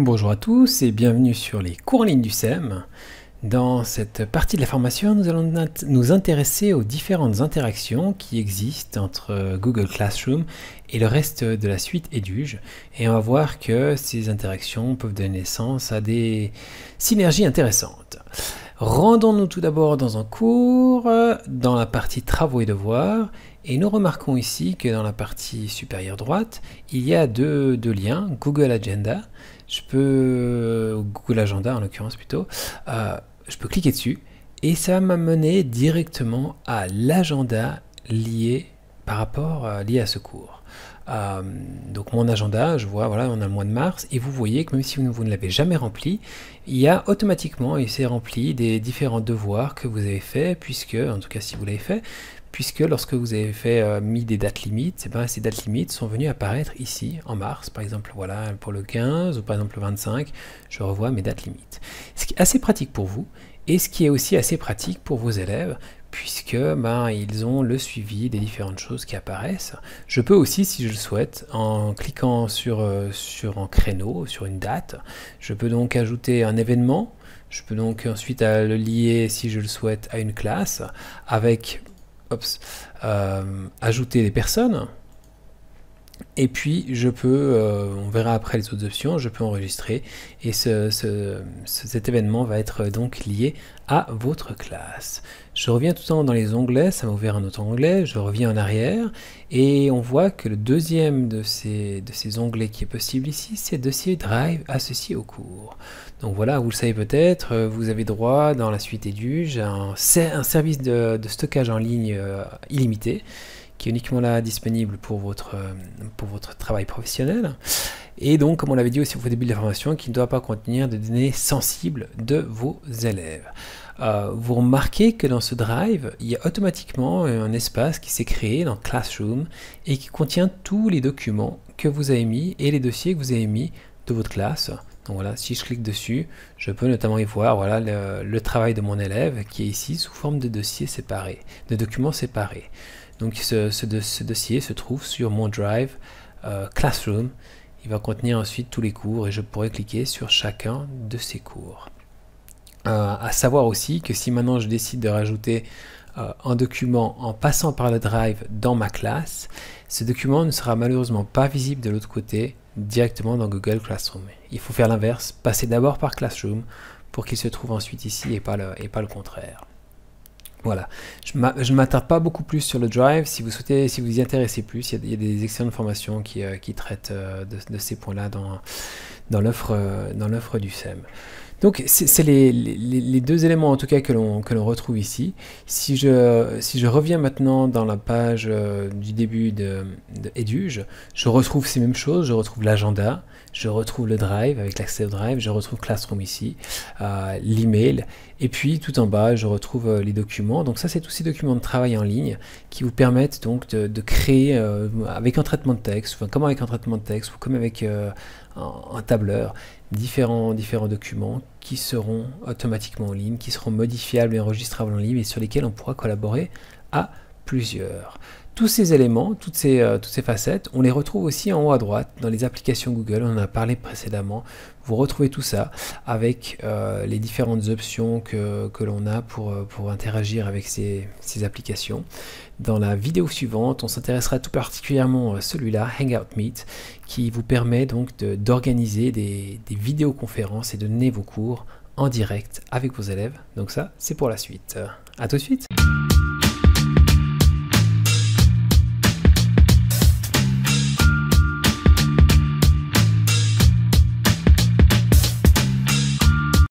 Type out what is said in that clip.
Bonjour à tous et bienvenue sur les cours en ligne du SEM. Dans cette partie de la formation, nous allons nous intéresser aux différentes interactions qui existent entre Google Classroom et le reste de la suite Eduge. Et on va voir que ces interactions peuvent donner naissance à des synergies intéressantes. Rendons-nous tout d'abord dans un cours, dans la partie travaux et devoirs, et nous remarquons ici que dans la partie supérieure droite, il y a deux liens, Google Agenda, Google Agenda en l'occurrence plutôt, je peux cliquer dessus, et ça va m'amener directement à l'agenda lié lié à ce cours. Donc mon agenda, je vois, voilà, on a le mois de mars, et vous voyez que même si vous ne l'avez jamais rempli, il y a automatiquement, il s'est rempli des différents devoirs que vous avez fait, puisque, en tout cas si vous l'avez fait, puisque lorsque vous avez fait mis des dates limites, ces dates limites sont venues apparaître ici, en mars, par exemple, voilà, pour le 15, ou par exemple le 25, je revois mes dates limites. Ce qui est assez pratique pour vous, et ce qui est aussi assez pratique pour vos élèves, puisque ils ont le suivi des différentes choses qui apparaissent. Je peux aussi, si je le souhaite, en cliquant sur un créneau, sur une date, je peux donc ajouter un événement, je peux donc ensuite le lier, si je le souhaite, à une classe, avec ajouter des personnes, et puis je peux, on verra après les autres options, je peux enregistrer, et cet événement va être donc lié à votre classe. Je reviens tout le temps dans les onglets, ça m'a ouvert un autre onglet, je reviens en arrière, et on voit que le deuxième de ces onglets qui est possible ici, c'est dossier Drive associé au cours. Donc voilà, vous le savez peut-être, vous avez droit dans la suite Eduge à un service de stockage en ligne illimité, qui est uniquement là disponible pour votre travail professionnel. Et donc, comme on l'avait dit aussi au début de la formation, qui ne doit pas contenir de données sensibles de vos élèves. Vous remarquez que dans ce Drive, il y a automatiquement un espace qui s'est créé dans Classroom et qui contient tous les documents que vous avez mis et les dossiers que vous avez mis de votre classe. Donc voilà, si je clique dessus, je peux notamment y voir voilà, le travail de mon élève qui est ici sous forme de dossiers séparés, de documents séparés. Donc ce dossier se trouve sur mon Drive Classroom. Il va contenir ensuite tous les cours et je pourrai cliquer sur chacun de ces cours. À savoir aussi que si maintenant je décide de rajouter un document en passant par le Drive dans ma classe, ce document ne sera malheureusement pas visible de l'autre côté directement dans Google Classroom. Il faut faire l'inverse, passer d'abord par Classroom pour qu'il se trouve ensuite ici et pas le contraire. Voilà, je ne m'attarde pas beaucoup plus sur le Drive. Si vous souhaitez, si vous y intéressez plus, il y a des excellentes formations qui traitent de ces points-là dans l'offre du SEM. Donc c'est les deux éléments en tout cas que l'on retrouve ici. Si je reviens maintenant dans la page du début de Eduge, je retrouve ces mêmes choses, je retrouve l'agenda, je retrouve le Drive avec l'accès au Drive, je retrouve Classroom ici, l'email, et puis tout en bas je retrouve les documents. Donc ça c'est tous ces documents de travail en ligne qui vous permettent donc de créer avec un traitement de texte, enfin, comme avec un traitement de texte ou comme avec un tableur, différents documents qui seront automatiquement en ligne, qui seront modifiables et enregistrables en ligne et sur lesquels on pourra collaborer à plusieurs. Tous ces éléments, toutes ces facettes, on les retrouve aussi en haut à droite dans les applications Google, on en a parlé précédemment. Vous retrouvez tout ça avec les différentes options que l'on a pour interagir avec ces applications. Dans la vidéo suivante, on s'intéressera tout particulièrement à celui-là, Hangout Meet, qui vous permet donc d'organiser des vidéoconférences et de donner vos cours en direct avec vos élèves. Donc ça, c'est pour la suite. À tout de suite.